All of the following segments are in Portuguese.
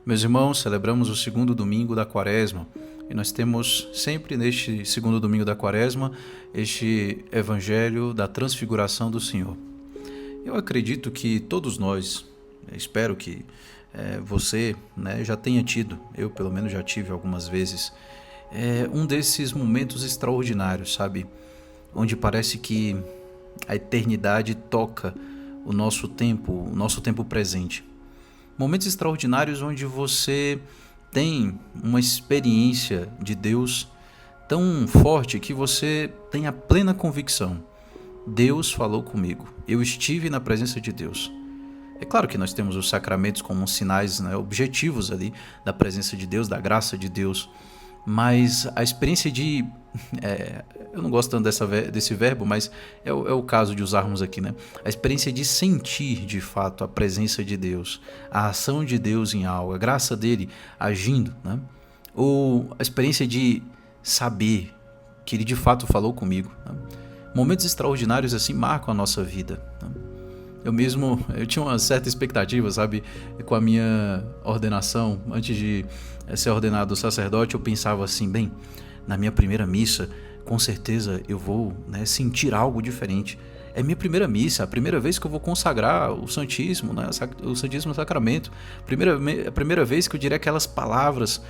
Meus irmãos, celebramos o segundo domingo da Quaresma e nós temos sempre neste segundo domingo da Quaresma este Evangelho da Transfiguração do Senhor. Eu acredito que todos nós, espero que você já tenha tido, eu pelo menos já tive algumas vezes, um desses momentos extraordinários, sabe? Onde parece que a eternidade toca o nosso tempo presente. Momentos extraordinários onde você tem uma experiência de Deus tão forte que você tem a plena convicção: Deus falou comigo, eu estive na presença de Deus. É claro que nós temos os sacramentos como sinais objetivos ali da presença de Deus, da graça de Deus, mas a experiência de... eu não gosto tanto desse verbo, mas é o caso de usarmos aqui, né? A experiência de sentir de fato a presença de Deus, a ação de Deus em algo, a graça dele agindo, né? Ou a experiência de saber que ele de fato falou comigo, né? Momentos extraordinários assim marcam a nossa vida, né? Eu tinha uma certa expectativa, sabe, com a minha ordenação. Antes de ser ordenado sacerdote, eu pensava assim, bem, na minha primeira missa, com certeza eu vou sentir algo diferente. É minha primeira missa, a primeira vez que eu vou consagrar o Santíssimo, o Santíssimo Sacramento. A primeira vez que eu direi aquelas palavras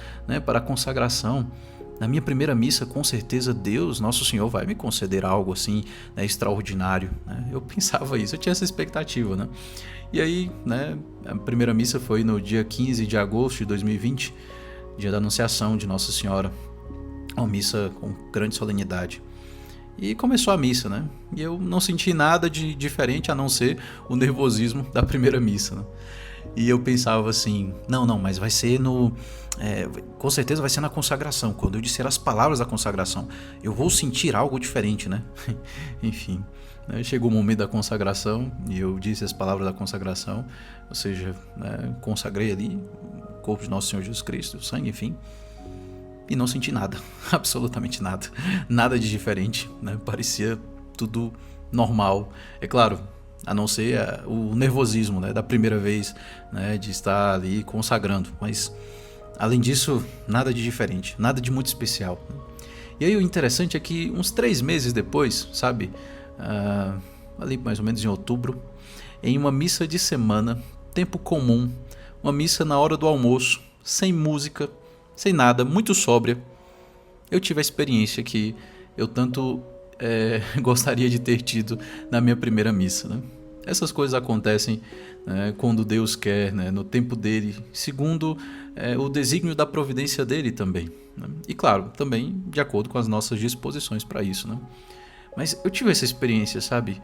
para a consagração. Na minha primeira missa, com certeza, Deus, Nosso Senhor, vai me conceder algo assim, extraordinário. Eu pensava isso, eu tinha essa expectativa, né? E aí, a primeira missa foi no dia 15 de agosto de 2020, dia da Anunciação de Nossa Senhora. Uma missa com grande solenidade. E começou a missa, né? E eu não senti nada de diferente a não ser o nervosismo da primeira missa, né? E eu pensava assim, não, mas vai ser com certeza vai ser na consagração. Quando eu disser as palavras da consagração, eu vou sentir algo diferente, né? Enfim, chegou o momento da consagração e eu disse as palavras da consagração, ou seja, consagrei ali o corpo de Nosso Senhor Jesus Cristo, o sangue, enfim. E não senti nada, absolutamente nada, nada de diferente, né? Parecia tudo normal, é claro, a não ser o nervosismo da primeira vez de estar ali consagrando, mas além disso, nada de diferente, nada de muito especial. E aí o interessante é que uns 3 meses depois, sabe, ali mais ou menos em outubro, em uma missa de semana, tempo comum, uma missa na hora do almoço, sem música, sem nada, muito sóbria, eu tive a experiência que eu tanto gostaria de ter tido na minha primeira missa, né? Essas coisas acontecem quando Deus quer, no tempo dele, segundo o desígnio da providência dele também, né? E claro, também de acordo com as nossas disposições para isso, né? Mas eu tive essa experiência, sabe?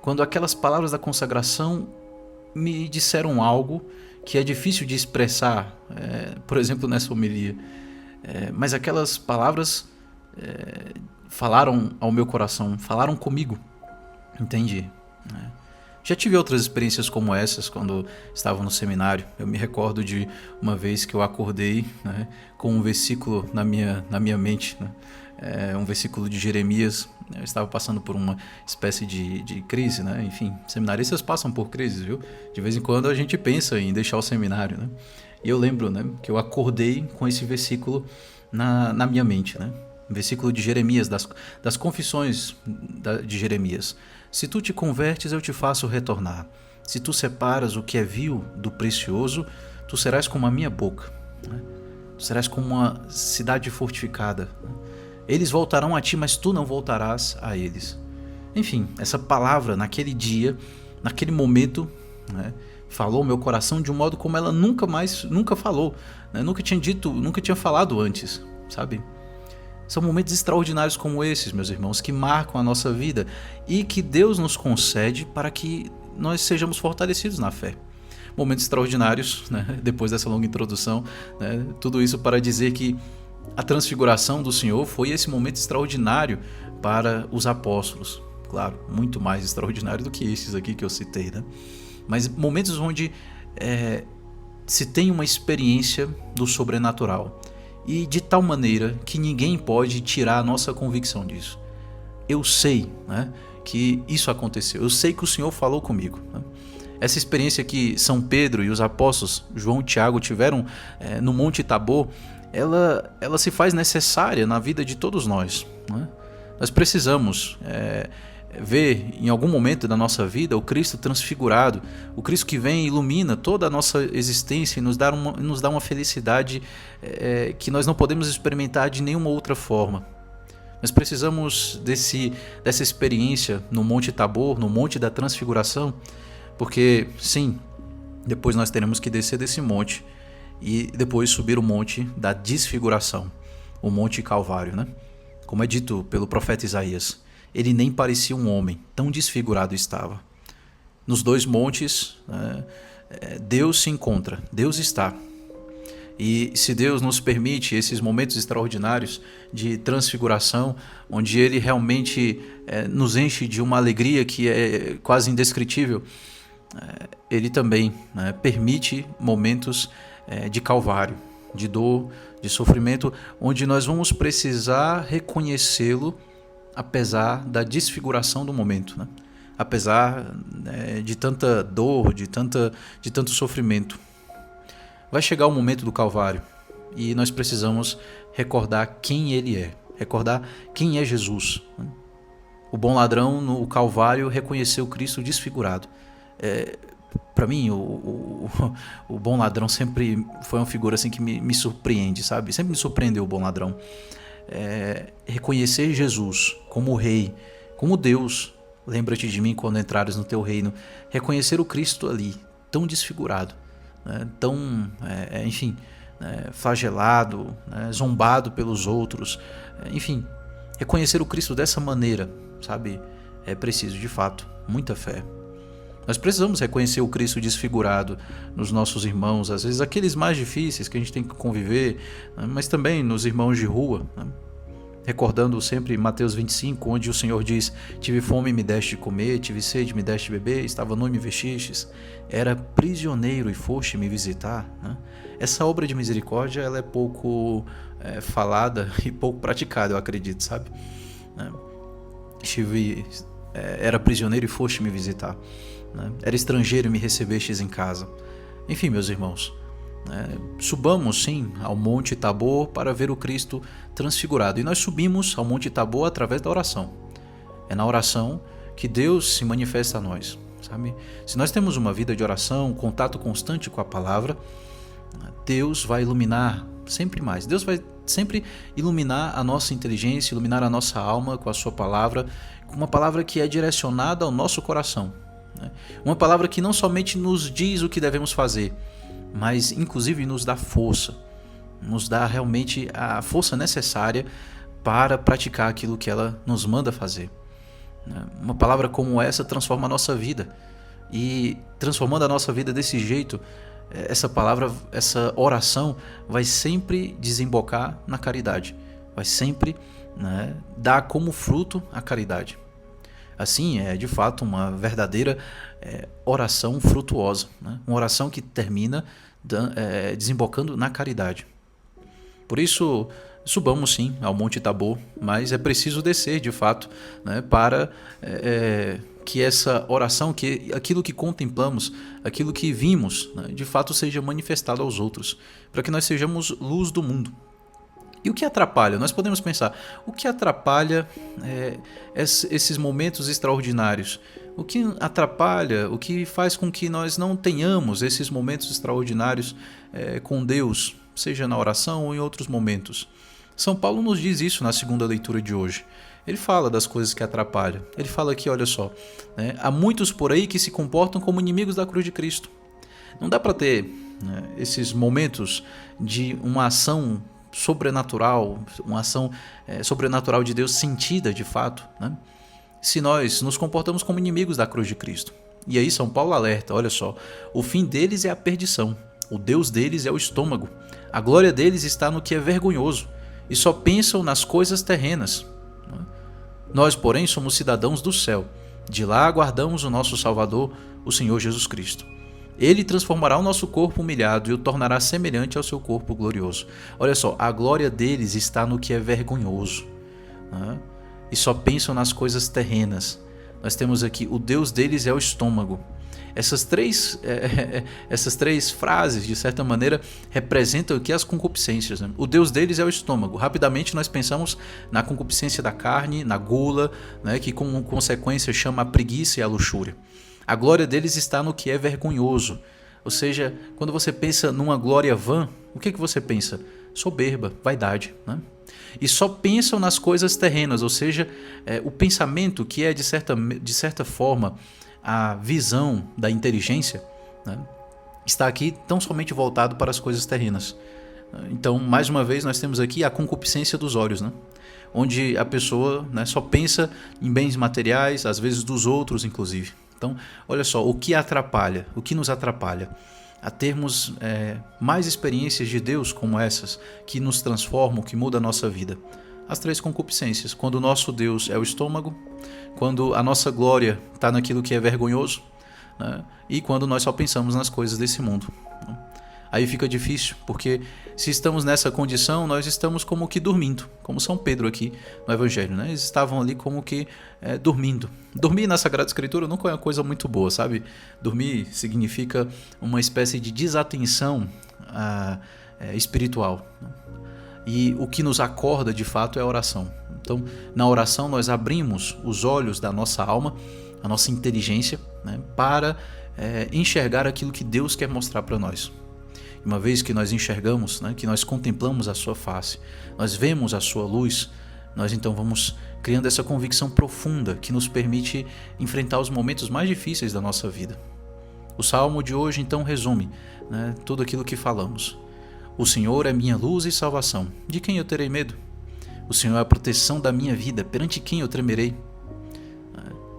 Quando aquelas palavras da consagração me disseram algo que é difícil de expressar, por exemplo, nessa homilia. Mas aquelas palavras falaram ao meu coração, falaram comigo, entende? Já tive outras experiências como essas quando estava no seminário. Eu me recordo de uma vez que eu acordei com um versículo na minha mente, um versículo de Jeremias. Eu estava passando por uma espécie de crise, Enfim, seminaristas passam por crises, viu? De vez em quando a gente pensa em deixar o seminário, E eu lembro, que eu acordei com esse versículo na minha mente, Um versículo de Jeremias, das confissões de Jeremias. Se tu te convertes, eu te faço retornar. Se tu separas o que é vil do precioso, tu serás como a minha boca. Tu serás como uma cidade fortificada. Eles voltarão a ti, mas tu não voltarás a eles. Enfim, essa palavra naquele dia, naquele momento, falou ao meu coração de um modo como ela nunca falou, nunca tinha dito, nunca tinha falado antes, sabe? São momentos extraordinários como esses, meus irmãos, que marcam a nossa vida e que Deus nos concede para que nós sejamos fortalecidos na fé. Momentos extraordinários, depois dessa longa introdução, tudo isso para dizer que a transfiguração do Senhor foi esse momento extraordinário para os apóstolos. Claro, muito mais extraordinário do que esses aqui que eu citei, Mas momentos onde se tem uma experiência do sobrenatural. E de tal maneira que ninguém pode tirar a nossa convicção disso. Eu sei que isso aconteceu, eu sei que o Senhor falou comigo. Essa experiência que São Pedro e os apóstolos João e Tiago tiveram no Monte Tabor, ela se faz necessária na vida de todos nós, né? Nós precisamos ver em algum momento da nossa vida o Cristo transfigurado, o Cristo que vem e ilumina toda a nossa existência e nos dá uma felicidade que nós não podemos experimentar de nenhuma outra forma. Nós precisamos dessa experiência no Monte Tabor, no Monte da Transfiguração, porque sim, depois nós teremos que descer desse monte e depois subir o Monte da Desfiguração, o Monte Calvário, né? Como é dito pelo profeta Isaías, ele nem parecia um homem, tão desfigurado estava. Nos dois montes, Deus se encontra, Deus está. E se Deus nos permite esses momentos extraordinários de transfiguração, onde Ele realmente nos enche de uma alegria que é quase indescritível, Ele também permite momentos de calvário, de dor, de sofrimento, onde nós vamos precisar reconhecê-lo apesar da desfiguração do momento, né? Apesar de tanta dor, de tanto sofrimento. Vai chegar o momento do Calvário e nós precisamos recordar quem Ele é, recordar quem é Jesus, né? O bom ladrão no Calvário reconheceu Cristo desfigurado. Para mim, o bom ladrão sempre foi uma figura assim que me surpreende, sabe? Sempre me surpreendeu o bom ladrão. Reconhecer Jesus como Rei, como Deus. Lembra-te de mim quando entrares no teu reino. Reconhecer o Cristo ali, tão desfigurado, né? Tão, enfim, flagelado, né? Zombado pelos outros. Enfim, reconhecer o Cristo dessa maneira, sabe? É preciso, de fato, muita fé. Nós precisamos reconhecer o Cristo desfigurado nos nossos irmãos, às vezes aqueles mais difíceis que a gente tem que conviver, né? Mas também nos irmãos de rua, né? Recordando sempre Mateus 25, onde o Senhor diz: tive fome e me deste de comer, tive sede e me deste de beber, estava nu e me vestistes, era prisioneiro e foste me visitar, né? Essa obra de misericórdia ela é pouco falada e pouco praticada, eu acredito, sabe? Era prisioneiro e foste me visitar, né? Era estrangeiro e me recebestes em casa. Enfim, meus irmãos, subamos sim ao Monte Tabor para ver o Cristo transfigurado. E nós subimos ao Monte Tabor através da oração. É na oração que Deus se manifesta a nós, sabe? Se nós temos uma vida de oração, contato constante com a palavra, Deus vai iluminar sempre mais. Deus vai sempre iluminar a nossa inteligência, iluminar a nossa alma com a sua palavra, com uma palavra que é direcionada ao nosso coração, né? Uma palavra que não somente nos diz o que devemos fazer, mas inclusive nos dá força, nos dá realmente a força necessária para praticar aquilo que ela nos manda fazer. Uma palavra como essa transforma a nossa vida, e transformando a nossa vida desse jeito, essa palavra, essa oração vai sempre desembocar na caridade, vai sempre, né, dar como fruto a caridade. Assim, é de fato uma verdadeira oração frutuosa, né? Uma oração que termina desembocando na caridade. Por isso, subamos sim ao Monte Tabor, mas é preciso descer de fato, né, para que essa oração, que aquilo que contemplamos, aquilo que vimos, né, de fato seja manifestado aos outros, para que nós sejamos luz do mundo. E o que atrapalha? Nós podemos pensar, o que atrapalha esses momentos extraordinários? O que atrapalha, o que faz com que nós não tenhamos esses momentos extraordinários com Deus, seja na oração ou em outros momentos? São Paulo nos diz isso na segunda leitura de hoje. Ele fala das coisas que atrapalham. Ele fala aqui, olha só, né, há muitos por aí que se comportam como inimigos da cruz de Cristo. Não dá para ter, né, esses momentos de uma ação sobrenatural, uma ação sobrenatural de Deus sentida de fato, né, se nós nos comportamos como inimigos da cruz de Cristo. E aí São Paulo alerta, olha só, o fim deles é a perdição, o Deus deles é o estômago, a glória deles está no que é vergonhoso, e só pensam nas coisas terrenas. Nós, porém, somos cidadãos do céu, de lá aguardamos o nosso Salvador, o Senhor Jesus Cristo. Ele transformará o nosso corpo humilhado e o tornará semelhante ao seu corpo glorioso. Olha só, a glória deles está no que é vergonhoso, né? E só pensam nas coisas terrenas. Nós temos aqui, o Deus deles é o estômago. Essas três frases, de certa maneira, representam aqui as concupiscências, né? O Deus deles é o estômago. Rapidamente nós pensamos na concupiscência da carne, na gula, né? Que como consequência chama a preguiça e a luxúria. A glória deles está no que é vergonhoso. Ou seja, quando você pensa numa glória vã, o que você pensa? Soberba, vaidade, né? E só pensam nas coisas terrenas, ou seja, o pensamento que é de certa forma a visão da inteligência, né, está aqui tão somente voltado para as coisas terrenas. Então, mais uma vez, nós temos aqui a concupiscência dos olhos, né, onde a pessoa, né, só pensa em bens materiais, às vezes dos outros inclusive. Então, olha só, o que atrapalha, o que nos atrapalha a termos mais experiências de Deus como essas, que nos transformam, que mudam a nossa vida. As três concupiscências: quando o nosso Deus é o estômago, quando a nossa glória está naquilo que é vergonhoso, né? E quando nós só pensamos nas coisas desse mundo. Aí fica difícil, porque se estamos nessa condição, nós estamos como que dormindo, como São Pedro aqui no Evangelho, né? Eles estavam ali como que dormindo. Dormir na Sagrada Escritura nunca é uma coisa muito boa, sabe? Dormir significa uma espécie de desatenção espiritual. E o que nos acorda de fato é a oração. Então, na oração nós abrimos os olhos da nossa alma, a nossa inteligência, né, para enxergar aquilo que Deus quer mostrar para nós. Uma vez que nós enxergamos, né, que nós contemplamos a sua face, nós vemos a sua luz, nós então vamos criando essa convicção profunda que nos permite enfrentar os momentos mais difíceis da nossa vida. O Salmo de hoje então resume, né, tudo aquilo que falamos. O Senhor é minha luz e salvação. De quem eu terei medo? O Senhor é a proteção da minha vida. Perante quem eu tremerei?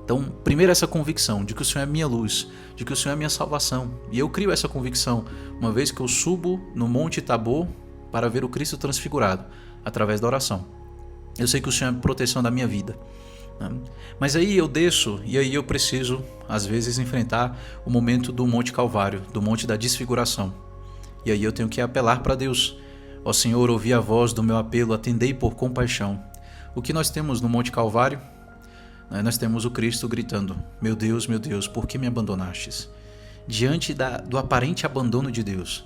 Então, primeiro essa convicção de que o Senhor é minha luz, de que o Senhor é minha salvação. E eu crio essa convicção uma vez que eu subo no Monte Tabor para ver o Cristo transfigurado, através da oração. Eu sei que o Senhor é a proteção da minha vida. Mas aí eu desço e aí eu preciso, às vezes, enfrentar o momento do Monte Calvário, do Monte da Desfiguração. E aí eu tenho que apelar para Deus. Ó Senhor, ouvi a voz do meu apelo, atendei por compaixão. O que nós temos no Monte Calvário? Nós temos o Cristo gritando: meu Deus, por que me abandonastes? Diante do aparente abandono de Deus.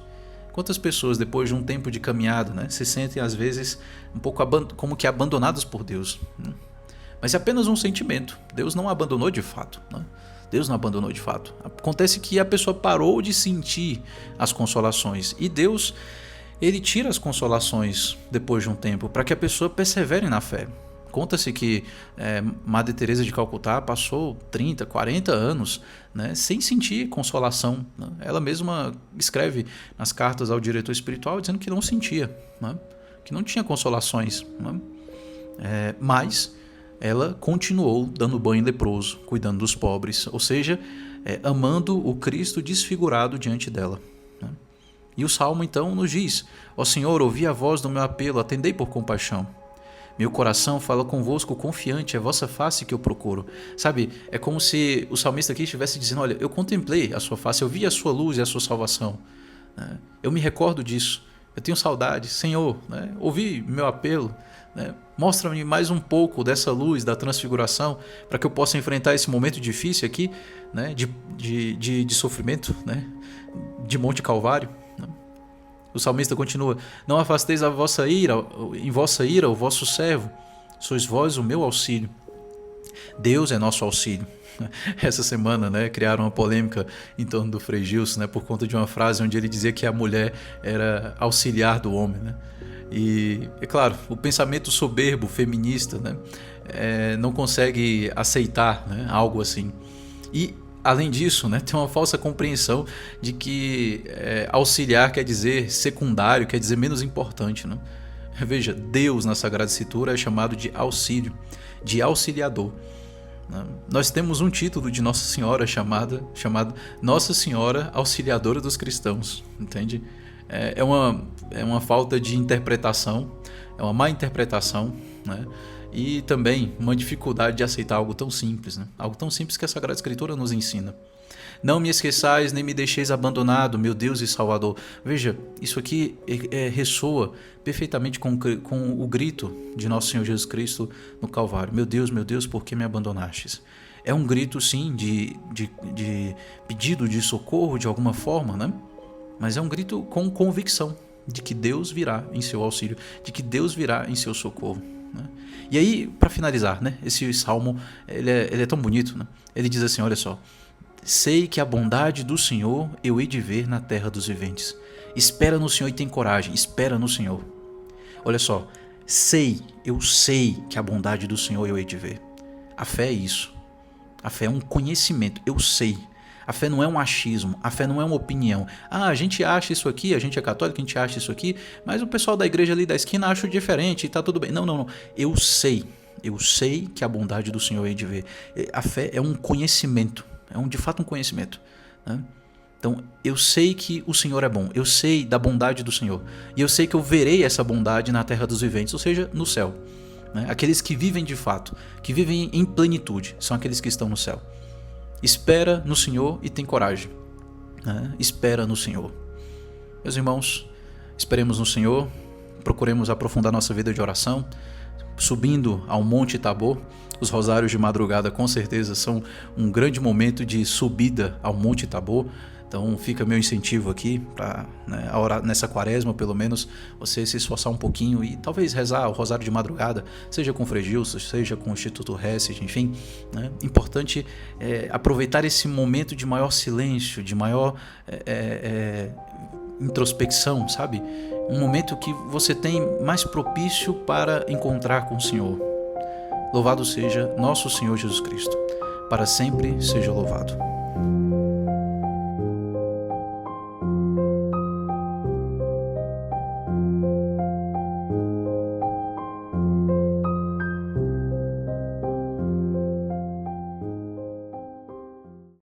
Quantas pessoas, depois de um tempo de caminhada, né, se sentem às vezes um pouco como que abandonadas por Deus, né? Mas é apenas um sentimento. Deus não abandonou de fato, né? Deus não abandonou de fato. Acontece que a pessoa parou de sentir as consolações. E Deus, ele tira as consolações depois de um tempo, para que a pessoa persevere na fé. Conta-se que Madre Teresa de Calcutá passou 30, 40 anos, né, sem sentir consolação, né? Ela mesma escreve nas cartas ao diretor espiritual dizendo que não sentia, né, que não tinha consolações, né? Mas ela continuou dando banho leproso, cuidando dos pobres, ou seja, amando o Cristo desfigurado diante dela, né? E o Salmo então nos diz: ó Senhor, ouvi a voz do meu apelo, atendei por compaixão. Meu coração fala convosco confiante, é vossa face que eu procuro. Sabe, é como se o salmista aqui estivesse dizendo: olha, eu contemplei a sua face, eu vi a sua luz e a sua salvação, né? Eu me recordo disso, eu tenho saudade, Senhor, né? Ouvi meu apelo, né? Mostra-me mais um pouco dessa luz da transfiguração, para que eu possa enfrentar esse momento difícil aqui, né? de sofrimento, né? De Monte Calvário. O salmista continua: não afasteis em vossa ira o vosso servo, sois vós o meu auxílio. Deus é nosso auxílio. Essa semana, né, criaram uma polêmica em torno do Frei Gilson, né, por conta de uma frase onde ele dizia que a mulher era auxiliar do homem, né? E, é claro, o pensamento soberbo, feminista, né, não consegue aceitar, né, algo assim. E além disso, né, tem uma falsa compreensão de que auxiliar quer dizer secundário, quer dizer menos importante, né? Veja, Deus na Sagrada Escritura é chamado de auxílio, de auxiliador, né? Nós temos um título de Nossa Senhora chamado Nossa Senhora Auxiliadora dos Cristãos, entende? É uma falta de interpretação, é uma má interpretação, né? E também uma dificuldade de aceitar algo tão simples, né? Algo tão simples que a Sagrada Escritura nos ensina. Não me esqueçais, nem me deixeis abandonado, meu Deus e Salvador. Veja, isso aqui ressoa perfeitamente com o grito de nosso Senhor Jesus Cristo no Calvário. Meu Deus, por que me abandonastes? É um grito, sim, de pedido de socorro de alguma forma, né? Mas é um grito com convicção de que Deus virá em seu auxílio, de que Deus virá em seu socorro, né? E aí, para finalizar, né, esse salmo ele é tão bonito, né? Ele diz assim, olha só: sei que a bondade do Senhor eu hei de ver na terra dos viventes. Espera no Senhor e tem coragem, espera no Senhor. Olha só, eu sei que a bondade do Senhor eu hei de ver. A fé é isso. A fé é um conhecimento, eu sei. A fé não é um achismo, a fé não é uma opinião. Ah, a gente acha isso aqui, a gente é católico, a gente acha isso aqui, mas o pessoal da igreja ali da esquina acha diferente e tá tudo bem. Não, não, não. Eu sei que a bondade do Senhor eu hei de ver. A fé é um conhecimento, de fato um conhecimento, né? Então, eu sei que o Senhor é bom, eu sei da bondade do Senhor, e eu sei que eu verei essa bondade na terra dos viventes, ou seja, no céu, né? Aqueles que vivem de fato, que vivem em plenitude, são aqueles que estão no céu. Espera no Senhor e tem coragem, né? Espera no Senhor. Meus irmãos, esperemos no Senhor, procuremos aprofundar nossa vida de oração, subindo ao Monte Tabor. Os rosários de madrugada com certeza são um grande momento de subida ao Monte Tabor. Então fica meu incentivo aqui para, né, nessa quaresma, pelo menos, você se esforçar um pouquinho e talvez rezar o rosário de madrugada, seja com Frei Gilson, seja com o Instituto Hesed, enfim, né? Importante aproveitar esse momento de maior silêncio, de maior introspecção, sabe? Um momento que você tem mais propício para encontrar com o Senhor. Louvado seja nosso Senhor Jesus Cristo. Para sempre seja louvado.